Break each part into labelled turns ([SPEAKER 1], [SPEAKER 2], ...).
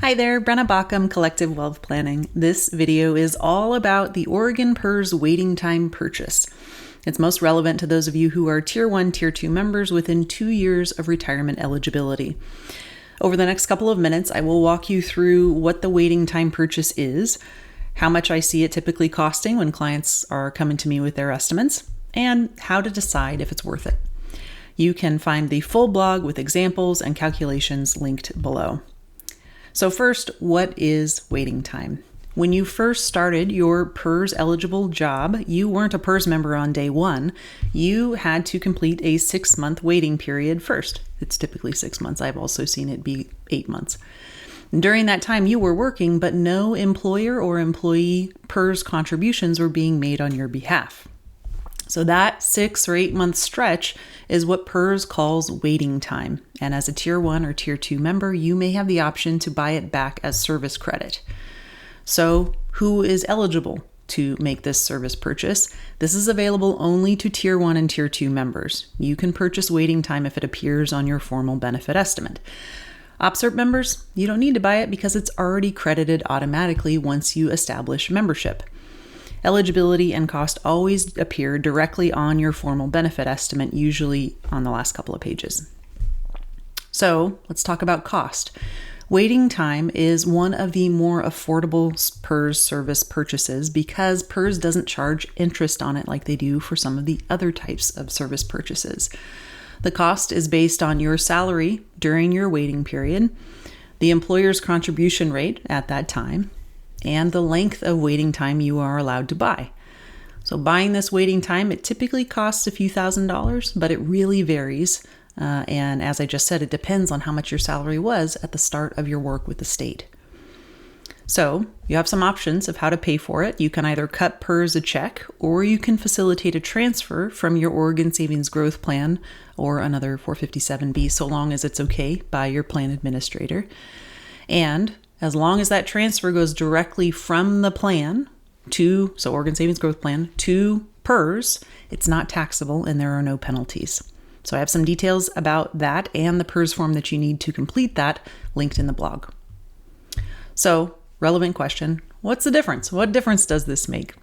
[SPEAKER 1] Hi there, Brenna Baucum, Collective Wealth Planning. This video is all about the Oregon PERS waiting time purchase. It's most relevant to those of you who are Tier 1, Tier 2 members within 2 years of retirement eligibility. Over the next couple of minutes, I will walk you through what the waiting time purchase is, how much I see it typically costing when clients are coming to me with their estimates, and how to decide if it's worth it. You can find the full blog with examples and calculations linked below. So first, what is waiting time? When you first started your PERS eligible job, you weren't a PERS member on day one. You had to complete a 6-month waiting period first. It's typically 6 months. I've also seen it be 8 months. During that time, you were working, but no employer or employee PERS contributions were being made on your behalf. So that 6 or 8 month stretch is what PERS calls waiting time. And as a Tier 1 or Tier 2 member, you may have the option to buy it back as service credit. So who is eligible to make this service purchase? This is available only to Tier 1 and Tier 2 members. You can purchase waiting time if it appears on your formal benefit estimate. OPSRP members, you don't need to buy it because it's already credited automatically once you establish membership. Eligibility and cost always appear directly on your formal benefit estimate, usually on the last couple of pages. So let's talk about cost. Waiting time is one of the more affordable PERS service purchases because PERS doesn't charge interest on it like they do for some of the other types of service purchases. The cost is based on your salary during your waiting period, the employer's contribution rate at that time, and the length of waiting time you are allowed to buy. So buying this waiting time, it typically costs a few $1,000s, but it really varies. And as I just said, it depends on how much your salary was at the start of your work with the state. So you have some options of how to pay for it. You can either cut PERS a check, or you can facilitate a transfer from your Oregon Savings Growth Plan or another 457B, so long as it's okay by your plan administrator. And as long as that transfer goes directly from the plan so Oregon Savings Growth Plan to PERS, it's not taxable and there are no penalties. So I have some details about that and the PERS form that you need to complete that linked in the blog. So, relevant question, what's the difference? What difference does this make?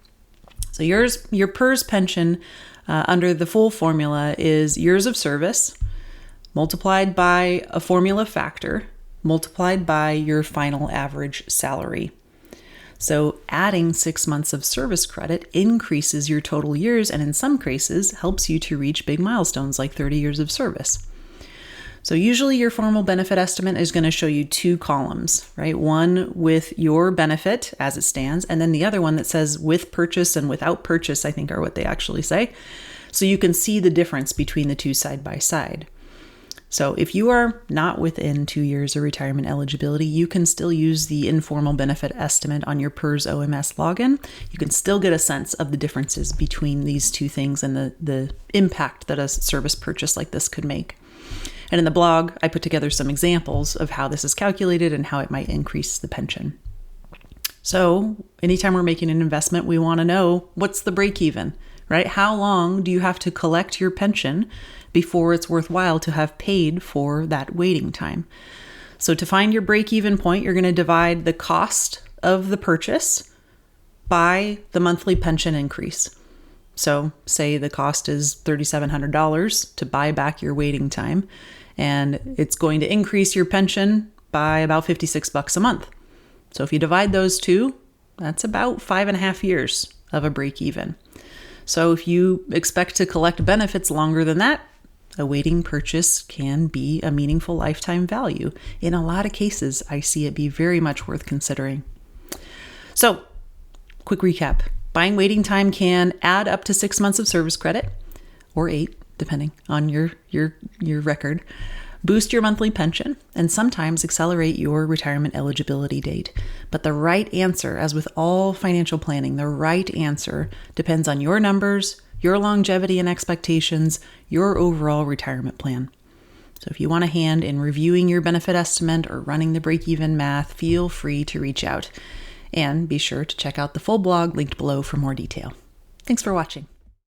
[SPEAKER 1] So your PERS pension under the full formula is years of service multiplied by a formula factor multiplied by your final average salary. So adding 6 months of service credit increases your total years and in some cases helps you to reach big milestones like 30 years of service. So usually your formal benefit estimate is going to show you 2 columns, right? One with your benefit as it stands, and then the other one that says with purchase and without purchase, I think are what they actually say. So you can see the difference between the two side by side. So if you are not within 2 years of retirement eligibility, you can still use the informal benefit estimate on your PERS OMS login. You can still get a sense of the differences between these two things and the impact that a service purchase like this could make. And in the blog, I put together some examples of how this is calculated and how it might increase the pension. So anytime we're making an investment, we want to know what's the break even, right? How long do you have to collect your pension before it's worthwhile to have paid for that waiting time? So to find your break-even point, you're going to divide the cost of the purchase by the monthly pension increase. So say the cost is $3,700 to buy back your waiting time, and it's going to increase your pension by about $56 a month. So if you divide those two, that's about 5.5 years of a break-even. So if you expect to collect benefits longer than that, a waiting purchase can be a meaningful lifetime value. In a lot of cases, I see it be very much worth considering. So, quick recap. Buying waiting time can add up to 6 months of service credit, or 8, depending on your record, boost your monthly pension, and sometimes accelerate your retirement eligibility date. But the right answer, as with all financial planning, the right answer depends on your numbers, your longevity and expectations, your overall retirement plan. So if you want a hand in reviewing your benefit estimate or running the break-even math, feel free to reach out. And be sure to check out the full blog linked below for more detail. Thanks for watching.